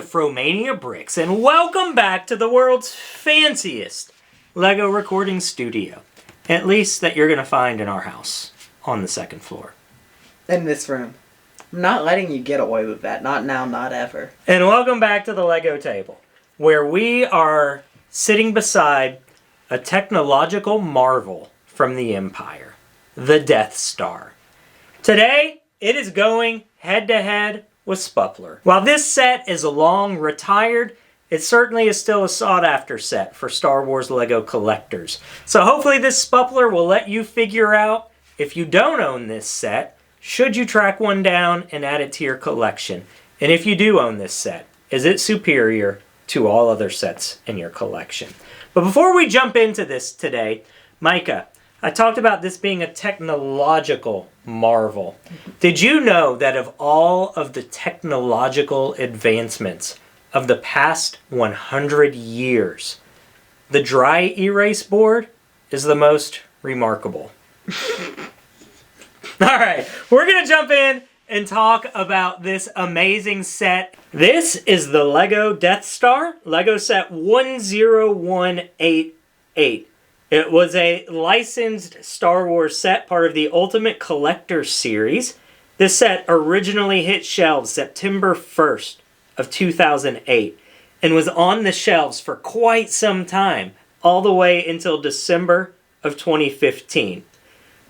Fromania Bricks, and welcome back to the world's fanciest Lego recording studio. At least that you're going to find in our house on the second floor. In this room. I'm not letting you get away with that. Not now, not ever. And welcome back to the Lego table, where we are sitting beside a technological marvel from the Empire, the Death Star. Today, it is going head-to-head with Spuppler. While this set is long retired, it certainly is still a sought-after set for Star Wars Lego collectors. So hopefully this Spuppler will let you figure out, if you don't own this set, should you track one down and add it to your collection? And if you do own this set, is it superior to all other sets in your collection? But before we jump into this today, Micah, I talked about this being a technological marvel. Did you know that of all of the technological advancements of the past 100 years, the dry erase board is the most remarkable? All right, we're going to jump in and talk about this amazing set. This is the Lego Death Star, Lego set 10188. It was a licensed Star Wars set, part of the Ultimate Collector series. This set originally hit shelves September 1st of 2008 and was on the shelves for quite some time, all the way until December of 2015.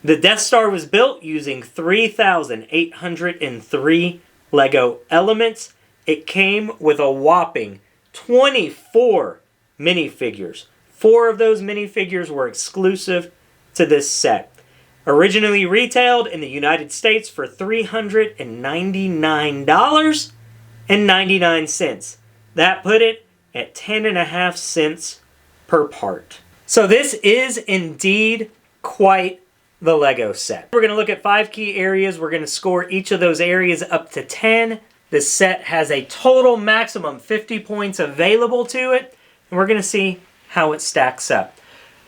The Death Star was built using 3,803 Lego elements. It came with a whopping 24 minifigures. 4 of those minifigures were exclusive to this set. Originally retailed in the United States for $399.99. That put it at 10.5 cents per part. So this is indeed quite the Lego set. We're going to look at 5 key areas. We're going to score each of those areas up to 10. This set has a total maximum 50 points available to it. And we're going to see how it stacks up.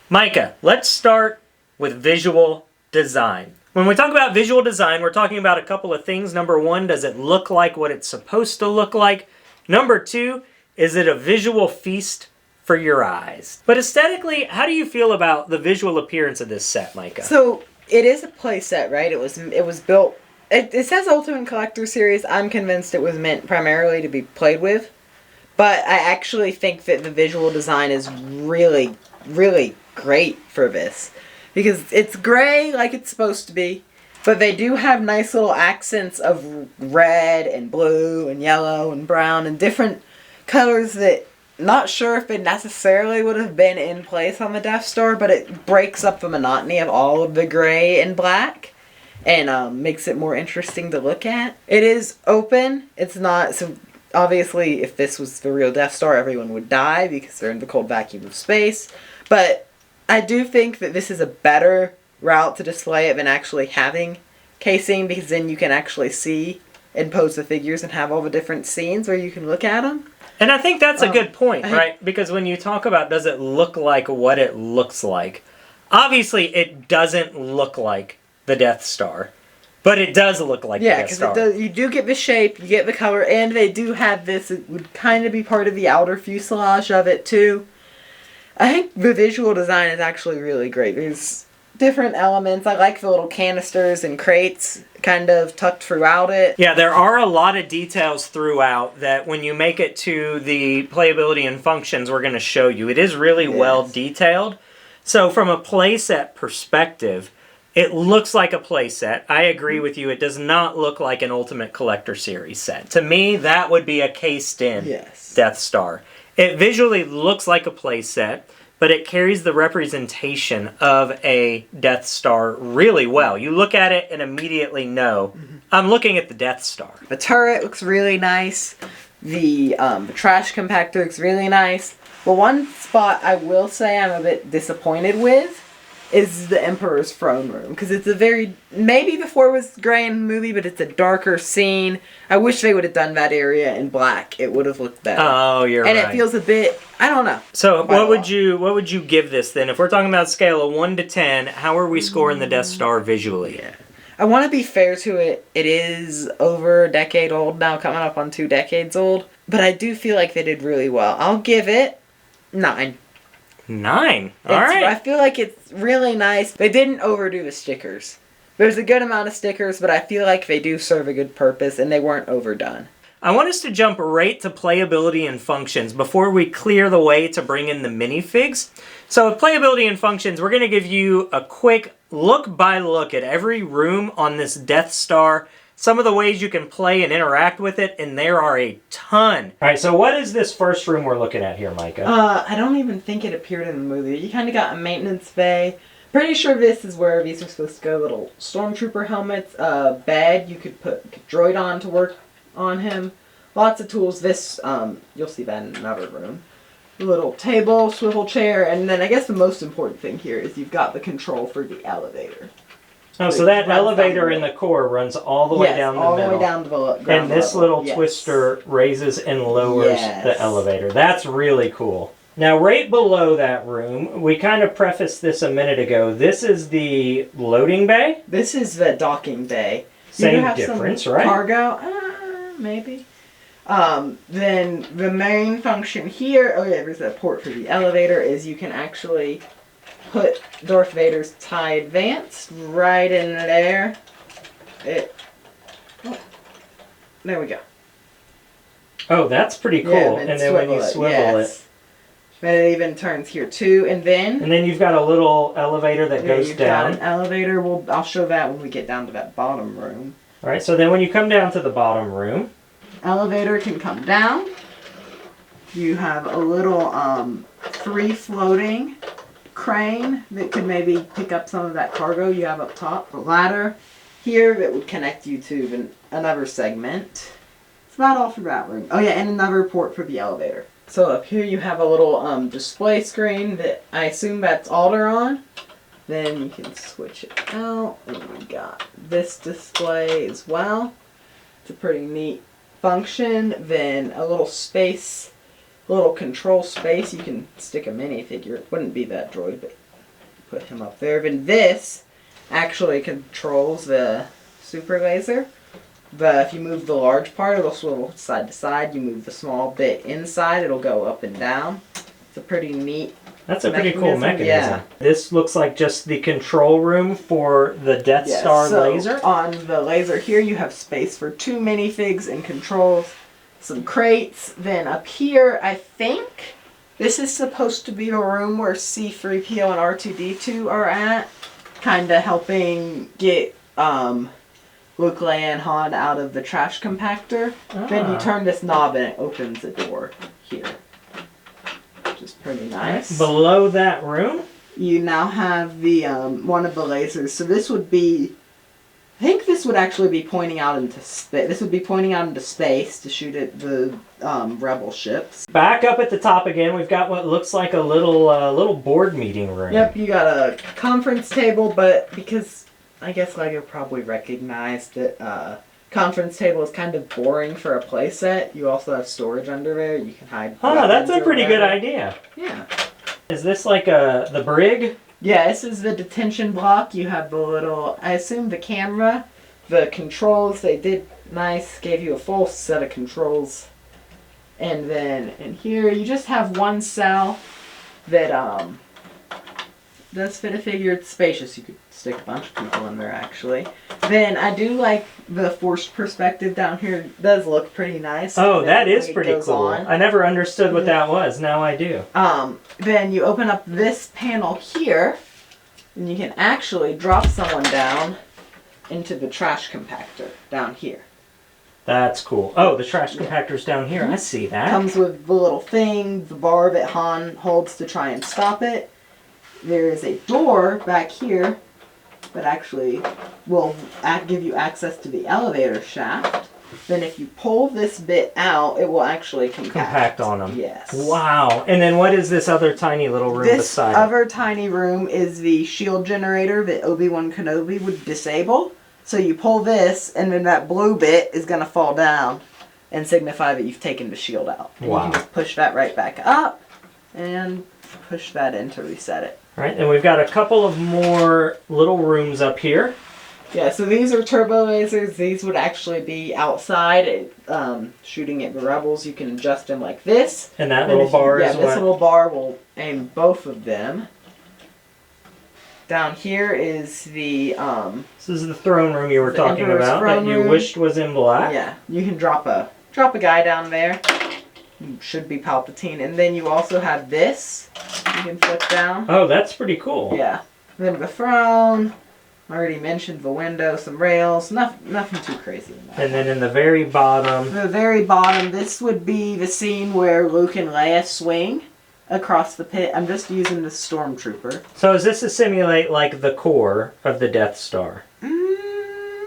Micah, let's start with visual design. When we talk about visual design, we're talking about a couple of things. Number 1, does it look like what it's supposed to look like? Number 2, is it a visual feast for your eyes? But aesthetically, how do you feel about the visual appearance of this set, Micah? So, it is a play set, right? It was built... It says Ultimate Collector Series. I'm convinced it was meant primarily to be played with. But I actually think that the visual design is really, really great for this. Because it's gray like it's supposed to be. But they do have nice little accents of red and blue and yellow and brown and different colors that not sure if it necessarily would have been in place on the Death Star. But it breaks up the monotony of all of the gray and black. And makes it more interesting to look at. It is open. It's not... so. Obviously, if this was the real Death Star, everyone would die because they're in the cold vacuum of space. But I do think that this is a better route to display it than actually having casing, because then you can actually see and pose the figures and have all the different scenes where you can look at them. And I think that's a good point, right? Because when you talk about does it look like what it looks like, obviously it doesn't look like the Death Star. But it does look like the Death Star. Yeah, because you do get the shape, you get the color, and they do have this. It would kind of be part of the outer fuselage of it, too. I think the visual design is actually really great. There's different elements. I like the little canisters and crates kind of tucked throughout it. Yeah, there are a lot of details throughout that when you make it to the playability and functions we're going to show you. It is really well detailed. So from a playset perspective, it looks like a playset. I agree with you. It does not look like an Ultimate Collector Series set. To me, that would be a cased-in Death Star. It visually looks like a playset, but it carries the representation of a Death Star really well. You look at it and immediately know, I'm looking at the Death Star. The turret looks really nice. The trash compactor looks really nice. But one spot I will say I'm a bit disappointed with is the Emperor's throne room. Because it's a very... maybe before it was gray in the movie, but it's a darker scene. I wish they would have done that area in black. It would have looked better. Oh, you're right. And it feels a bit... I don't know. So what would you give this then? If we're talking about a scale of 1 to 10, how are we scoring the Death Star visually? Yeah. I want to be fair to it. It is over a decade old now, coming up on 2 decades old. But I do feel like they did really well. I'll give it 9. 9. All right. I feel like it's really nice. They didn't overdo the stickers. There's a good amount of stickers, but I feel like they do serve a good purpose, and they weren't overdone. I want us to jump right to playability and functions before we clear the way to bring in the minifigs. So with playability and functions, we're going to give you a quick look-by-look at every room on this Death Star, some of the ways you can play and interact with it, and there are a ton. All right, so what is this first room we're looking at here, Micah? I don't even think it appeared in the movie. You kind of got a maintenance bay. Pretty sure this is where these are supposed to go. Little stormtrooper helmets, bed you could put a droid on to work on him. Lots of tools. This, you'll see that in another room. A little table, swivel chair, and then I guess the most important thing here is you've got the control for the elevator. Oh, so that elevator in the core runs all the way down the middle. all the way down to the ground and this level. little twister raises and lowers the elevator. That's really cool. Now, right below that room, we kind of prefaced this a minute ago. This is the loading bay. This is the docking bay. Same difference, right? Cargo, maybe. Then the main function here, oh yeah, there's a port for the elevator, is you can actually put Darth Vader's TIE Advanced right in there. There we go. Oh, that's pretty cool. Yeah, and then when you swivel it. Then it even turns here too, and then you've got a little elevator that goes you've down. Got an elevator. I'll show that when we get down to that bottom room. All right, so then when you come down to the bottom room, elevator can come down. You have a little free floating crane that could maybe pick up some of that cargo you have up top. A ladder here that would connect you to another segment. It's about all for that room. Oh yeah, and another port for the elevator. So up here you have a little display screen that I assume that's Alderaan. Then you can switch it out, and we got this display as well. It's a pretty neat function. Then a little space, a little control space. You can stick a minifigure. It wouldn't be that droid, but put him up there. Then this actually controls the super laser. But if you move the large part, it'll swivel side to side. You move the small bit inside, it'll go up and down. It's a pretty neat That's a pretty cool mechanism. Yeah. This looks like just the control room for the Death Star laser. On the laser here, you have space for 2 minifigs and controls, some crates. Then up here, I think this is supposed to be the room where C-3PO and R2-D2 are at, kind of helping get Luke, Leia, and Han out of the trash compactor. Then you turn this knob and it opens the door here, which is pretty nice. Below that room, you now have the one of the lasers. So this would be, I think this would actually be pointing out into space. This would be pointing out into space to shoot at the rebel ships. Back up at the top again, we've got what looks like a little board meeting room. Yep, you got a conference table, but because I guess Lego probably recognized that conference table is kind of boring for a playset. You also have storage under there. You can hide. Oh, that's a pretty good idea. Yeah. Is this like the brig? Yeah, this is the detention block. You have the little, I assume the camera, the controls. They did nice. Gave you a full set of controls. And then in here, you just have one cell that does fit a figure. It's spacious. You could stick a bunch of people in there, actually. Then I do like the forced perspective down here. It does look pretty nice. Oh, that is pretty cool. I never understood what that was. Now I do. Then you open up this panel here, and you can actually drop someone down into the trash compactor down here. That's cool. Oh, the trash compactor's down here. I see that. Comes with the little thing, the bar that Han holds to try and stop it. There is a door back here that actually will give you access to the elevator shaft. Then if you pull this bit out, it will actually compact on them. Yes. Wow. And then what is this other tiny little room beside it? This other tiny room is the shield generator that Obi-Wan Kenobi would disable. So you pull this, and then that blue bit is going to fall down and signify that you've taken the shield out. And wow. You can just push that right back up and push that in to reset it. All right, and we've got a couple of more little rooms up here. Yeah, so these are turbo lasers. These would actually be outside shooting at rebels. You can adjust them like this. And that little bar is what? This little bar will aim both of them. Down here is the this is the throne room you were talking about that you wished was in black. Yeah, you can drop a guy down there. Should be Palpatine, and then you also have this. You can flip down. Oh, that's pretty cool. Yeah. And then the throne. I already mentioned the window, some rails. Nothing too crazy in that. And then in the very bottom. The very bottom, this would be the scene where Luke and Leia swing across the pit. I'm just using the Stormtrooper. So is this to simulate like the core of the Death Star?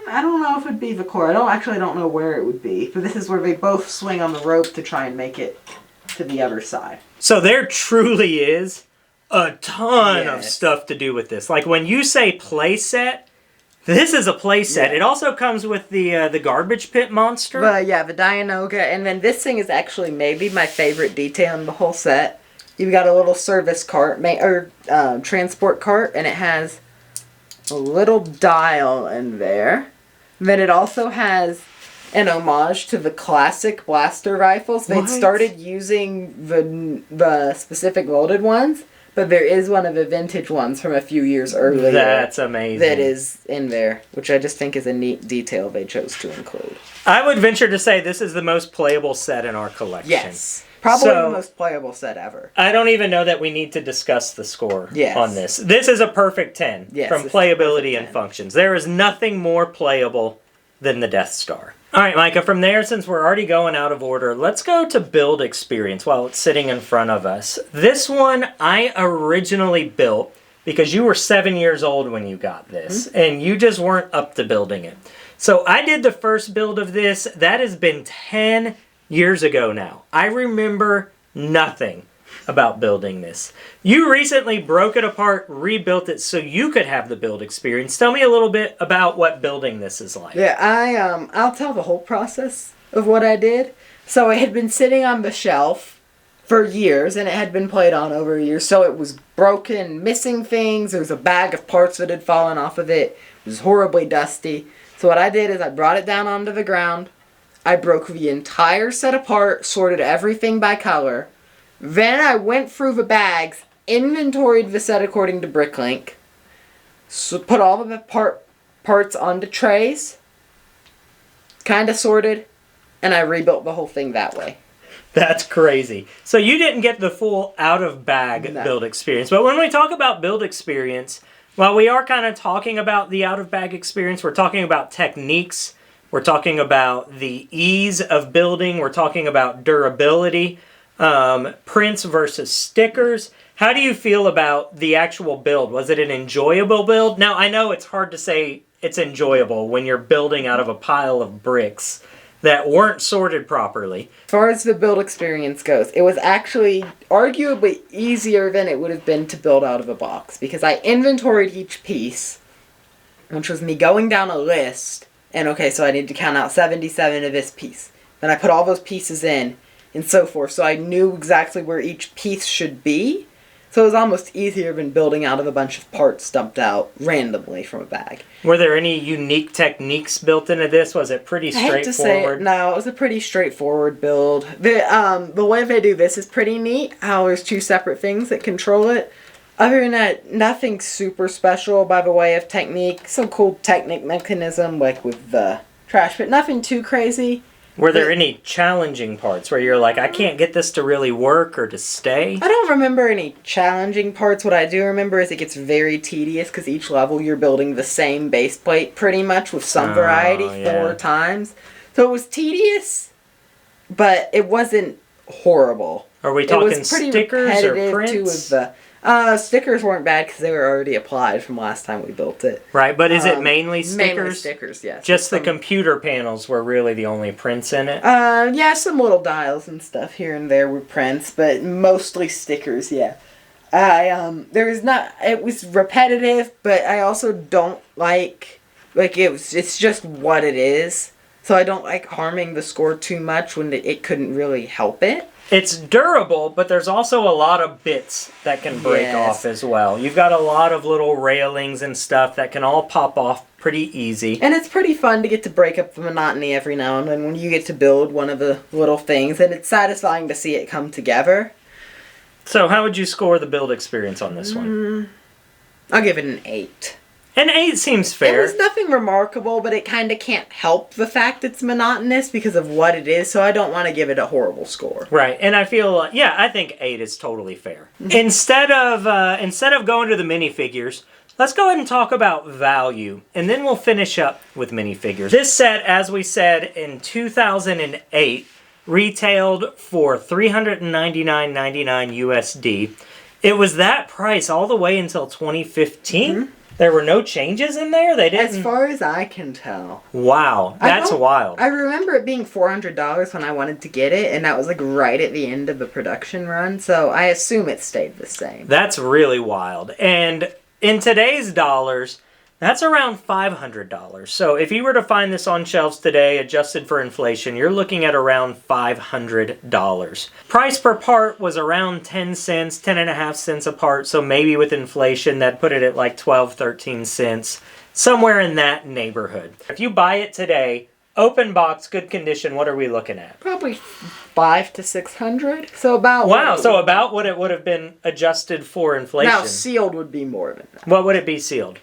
I don't know if it'd be the core. I don't know where it would be. But this is where they both swing on the rope to try and make it to the other side. So there truly is a ton of stuff to do with this. Like when you say playset, this is a playset. It also comes with the garbage pit monster. The Dianoga. And then this thing is actually maybe my favorite detail in the whole set. You've got a little service cart, transport cart, and it has a little dial in there. And then it also has an homage to the classic blaster rifles. They'd started using the specific molded ones, but there is one of the vintage ones from a few years earlier. That's amazing. That is in there, which I just think is a neat detail they chose to include. I would venture to say this is the most playable set in our collection. Yes. Probably the most playable set ever. I don't even know that we need to discuss the score on this. This is a perfect 10 from playability and functions. There is nothing more playable than the Death Star. All right, Micah, from there, since we're already going out of order, let's go to build experience while it's sitting in front of us. This one I originally built because you were 7 years old when you got this, and you just weren't up to building it. So I did the first build of this. That has been 10 years ago now. I remember nothing about building this. You recently broke it apart, rebuilt it so you could have the build experience. Tell me a little bit about what building this is like. Yeah, I'll tell the whole process of what I did. So it had been sitting on the shelf for years, and it had been played on over years. So it was broken, missing things. There was a bag of parts that had fallen off of it. It was horribly dusty. So what I did is I brought it down onto the ground. I broke the entire set apart, sorted everything by color. Then I went through the bags, inventoried the set according to Bricklink, so put all of the parts onto trays, kind of sorted, and I rebuilt the whole thing that way. That's crazy. So you didn't get the full out-of-bag build experience. But when we talk about build experience, while we are kind of talking about the out-of-bag experience, we're talking about techniques. We're talking about the ease of building. We're talking about durability, prints versus stickers. How do you feel about the actual build? Was it an enjoyable build? Now, I know it's hard to say it's enjoyable when you're building out of a pile of bricks that weren't sorted properly. As far as the build experience goes, it was actually arguably easier than it would have been to build out of a box because I inventoried each piece, which was me going down a list. And okay, so I need to count out 77 of this piece. Then I put all those pieces in and so forth. So I knew exactly where each piece should be. So it was almost easier than building out of a bunch of parts dumped out randomly from a bag. Were there any unique techniques built into this? Was it pretty straightforward? I hate to say it, no, it was a pretty straightforward build. The way they do this is pretty neat. How there's two separate things that control it. Other than that, nothing super special by the way of technique. Some cool technique mechanism like with the trash, but nothing too crazy. Were there any challenging parts where you're like, I can't get this to really work or to stay? I don't remember any challenging parts. What I do remember is it gets very tedious because each level you're building the same base plate pretty much with some variety 4 times. So it was tedious, but it wasn't horrible. Are we talking stickers or prints? Stickers weren't bad because they were already applied from last time we built it. Right, but is it mainly stickers? Mainly stickers, yes. Just the computer panels were really the only prints in it? Yeah, some little dials and stuff here and there were prints, but mostly stickers, yeah. It was repetitive, but I also don't it's just what it is. So I don't like harming the score too much when it couldn't really help it. It's durable, but there's also a lot of bits that can break off as well. You've got a lot of little railings and stuff that can all pop off pretty easy. And it's pretty fun to get to break up the monotony every now and then when you get to build one of the little things, and it's satisfying to see it come together. So how would you score the build experience on this one? I'll give it an 8. An 8 seems fair. It was nothing remarkable, but it kind of can't help the fact it's monotonous because of what it is, so I don't want to give it a horrible score. Right, and I feel, I think 8 is totally fair. Instead of going to the minifigures, let's go ahead and talk about value, and then we'll finish up with minifigures. This set, as we said, in 2008, retailed for $399.99 USD. It was that price all the way until 2015. There were no changes in there? They didn't... As far as I can tell. Wow, that's wild. I remember it being $400 when I wanted to get it, and that was like right at the end of the production run, so I assume it stayed the same. That's really wild. And in today's dollars, that's around $500. So if you were to find this on shelves today, adjusted for inflation, you're looking at around $500. Price per part was around 10 cents, 10.5 cents a part. So maybe with inflation, that put it at like 12, 13 cents, somewhere in that neighborhood. If you buy it today, open box, good condition, what are we looking at? Probably $500 to $600. So about... Wow, so about what it would have been adjusted for inflation. Now, sealed would be more than that. What would it be sealed?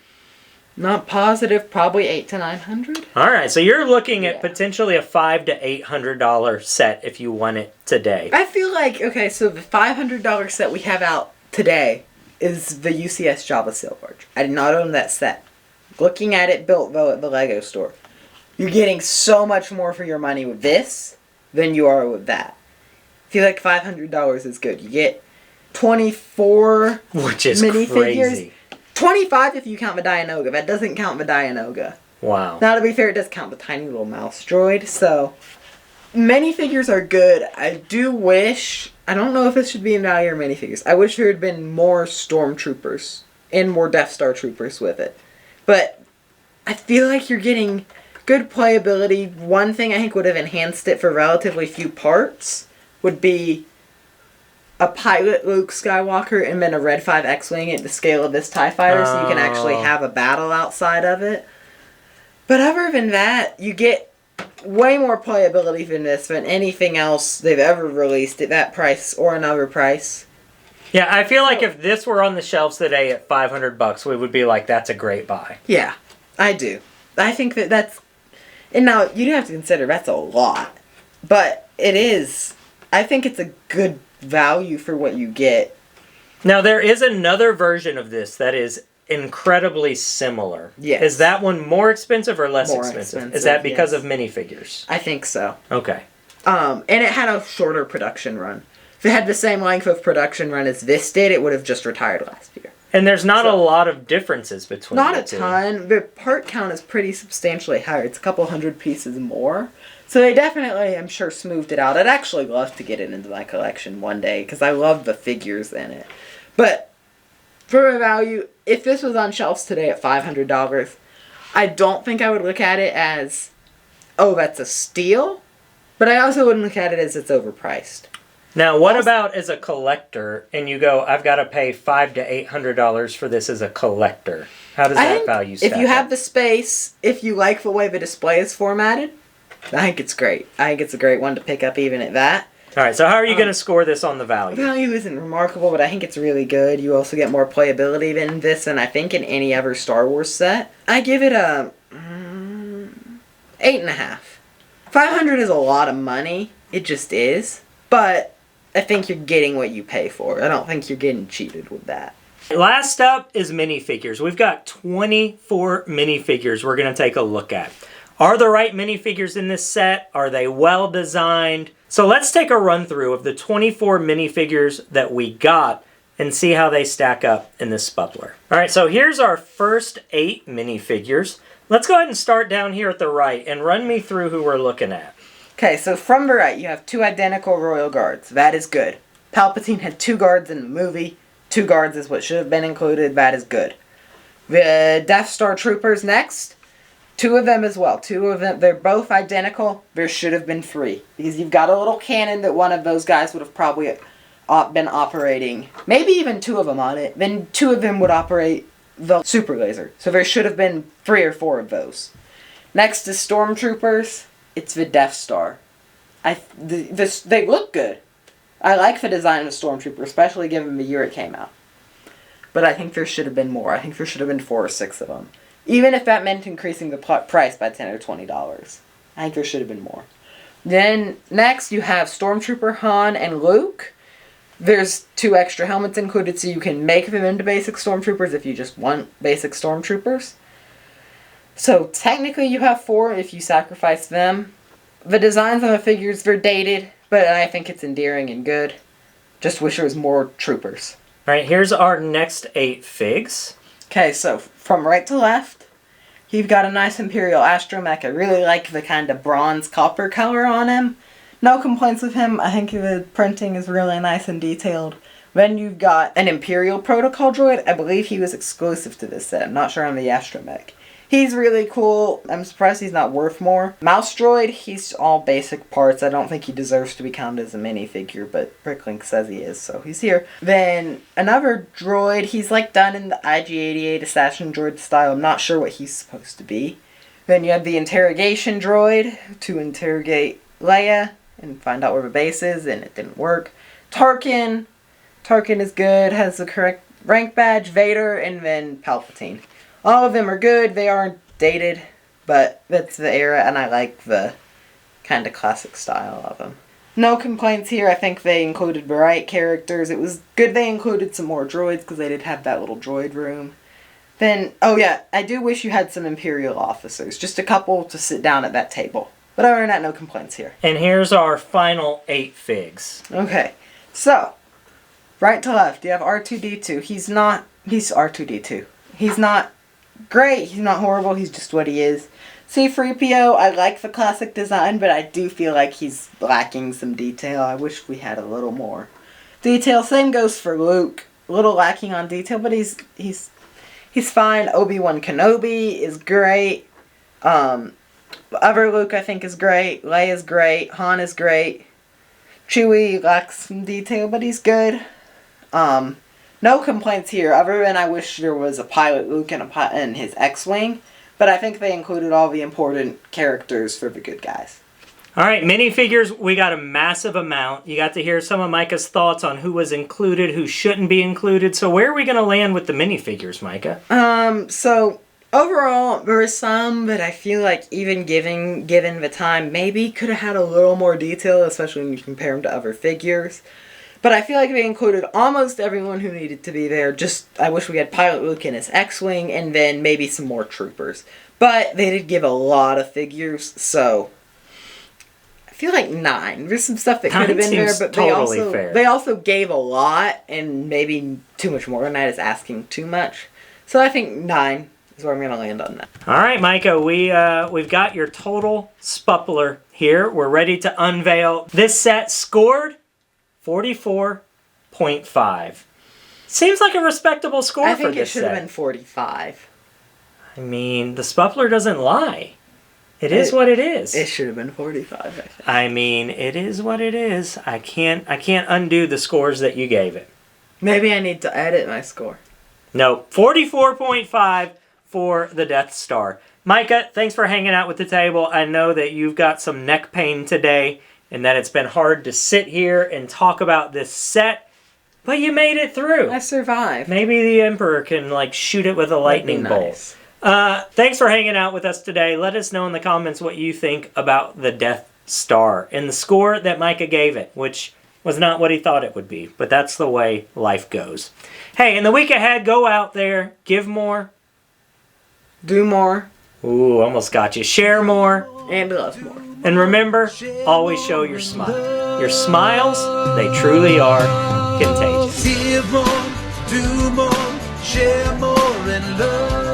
Not positive, probably $800 to $900. All right, so you're looking at potentially a $500 to $800 set if you want it today. I feel like, okay, so the $500 set we have out today is the UCS Java Sail Barge. I did not own that set. Looking at it built, though, at the Lego store, you're getting so much more for your money with this than you are with that. I feel like $500 is good. You get 24 Which is minifigures. crazy. 25 if you count the Dianoga. That doesn't count the Dianoga. Wow. Now, to be fair, it does count the tiny little mouse droid, so... Minifigures are good. I do wish... I don't know if this should be in value or minifigures. I wish there had been more Stormtroopers and more Death Star Troopers with it. But I feel like you're getting good playability. One thing I think would have enhanced it for relatively few parts would be a pilot Luke Skywalker and then a Red 5 X-Wing at the scale of this TIE Fighter, so you can actually have a battle outside of it. But other than that, you get way more playability than this than anything else they've ever released at that price or another price. Yeah, I feel like if this were on the shelves today at $500, we would be like, that's a great buy. Yeah, I do. I think that's... And now, you do have to consider that's a lot. But it is... I think it's a good value for what you get. Now, there is another version of this that is incredibly similar. Yes. Is that one more expensive or less More expensive? expensive, Is that because yes. of minifigures? I think so. Okay. And it had a shorter production run. If it had the same length of production run as this did, it would have just retired last year. And there's not a lot of differences between Not the a two. ton. The part count is pretty substantially higher. It's a couple hundred pieces more. So they definitely, I'm sure, smoothed it out. I'd actually love to get it into my collection one day because I love the figures in it. But for a value, if this was on shelves today at $500, I don't think I would look at it as, oh, that's a steal. But I also wouldn't look at it as it's overpriced. Now, what about as a collector, and you go, I've got to pay $500 to $800 for this as a collector? How does that value stack if you have up? the space, if you like the way the display is formatted, I think it's great. I think it's a great one to pick up even at that. All right, so how are you going to score this on the value? Value isn't remarkable, but I think it's really good. You also get more playability than this, and I think in any other Star Wars set. I give it a 8.5. 500 is a lot of money. It just is. But I think you're getting what you pay for. I don't think you're getting cheated with that. Last up is minifigures. We've got 24 minifigures we're going to take a look at. Are the right minifigures in this set? Are they well designed? So let's take a run through of the 24 minifigures that we got and see how they stack up in this sputtler. All right, so here's our first 8 minifigures. Let's go ahead and start down here at the right and run me through who we're looking at. Okay, so from the right, you have 2 identical Royal Guards. That is good. Palpatine had 2 guards in the movie. 2 guards is what should have been included. That is good. The Death Star Troopers next. Two of them as well. Two of them. They're both identical. There should have been three. Because you've got a little cannon that one of those guys would have probably been operating. Maybe even two of them on it. Then two of them would operate the super laser. So there should have been 3 or 4 of those. Next is Stormtroopers. It's the Death Star. They look good. I like the design of the Stormtrooper, especially given the year it came out. But I think there should have been more. I think there should have been 4 or 6 of them. Even if that meant increasing the price by $10 or $20. I think there should have been more. Then, next, you have Stormtrooper Han and Luke. There's 2 extra helmets included, so you can make them into basic Stormtroopers if you just want basic Stormtroopers. So, technically, you have 4 if you sacrifice them. The designs on the figures, they're dated, but I think it's endearing and good. Just wish there was more troopers. Alright, here's our next 8 figs. Okay, so from right to left, you've got a nice Imperial Astromech. I really like the kind of bronze copper color on him. No complaints with him. I think the printing is really nice and detailed. Then you've got an Imperial Protocol droid. I believe he was exclusive to this set. I'm not sure on the Astromech. He's really cool. I'm surprised he's not worth more. Mouse droid, he's all basic parts. I don't think he deserves to be counted as a minifigure, but Bricklink says he is, so he's here. Then another droid, he's like done in the IG-88 Assassin droid style. I'm not sure what he's supposed to be. Then you have the interrogation droid to interrogate Leia and find out where the base is, and it didn't work. Tarkin is good, has the correct rank badge, Vader, and then Palpatine. All of them are good. They aren't dated, but that's the era, and I like the kind of classic style of them. No complaints here. I think they included the right characters. It was good they included some more droids, because they did have that little droid room. Then, oh yeah, I do wish you had some Imperial officers. Just a couple to sit down at that table. But other than that, no complaints here. And here's our final 8 figs. Okay, so, right to left, you have R2-D2. He's R2-D2. He's not great, he's not horrible, he's just what he is. C-3PO, I like the classic design, but I do feel like he's lacking some detail. I wish we had a little more detail. Same goes for Luke. A little lacking on detail, but he's fine. Obi-Wan Kenobi is great. Other Luke I think is great. Leia's great. Han is great. Chewie lacks some detail, but he's good. No complaints here, other than I wish there was a pilot Luke and his X-Wing, but I think they included all the important characters for the good guys. Alright, minifigures, we got a massive amount. You got to hear some of Micah's thoughts on who was included, who shouldn't be included. So where are we going to land with the minifigures, Micah? So overall, there were some that I feel like even given the time, maybe could have had a little more detail, especially when you compare them to other figures. But I feel like they included almost everyone who needed to be there. Just, I wish we had Pilot Luke and his X-Wing, and then maybe some more troopers. But they did give a lot of figures, so I feel like 9. There's some stuff that could have been there, but they also gave a lot, and maybe too much more than that is asking too much. So I think 9 is where I'm going to land on that. All right, Micah, we've got your total Spuppler here. We're ready to unveil. This set scored 44.5. Seems like a respectable score for this set. I think it should have been 45. I mean, the Spuppler doesn't lie. It is what it is. It should have been 45, I think. I mean, it is what it is. I can't undo the scores that you gave it. Maybe I need to edit my score. No, 44.5 for the Death Star. Micah, thanks for hanging out with the table. I know that you've got some neck pain today, and that it's been hard to sit here and talk about this set, but you made it through. I survived. Maybe the Emperor can, like, shoot it with a lightning bolt. Thanks for hanging out with us today. Let us know in the comments what you think about the Death Star and the score that Micah gave it, which was not what he thought it would be, but that's the way life goes. Hey, in the week ahead, go out there, give more. Do more. Ooh, almost got you. Share more. And love more. And remember, always show your smile. Your smiles, they truly are contagious. Give more, do more, share more, and love.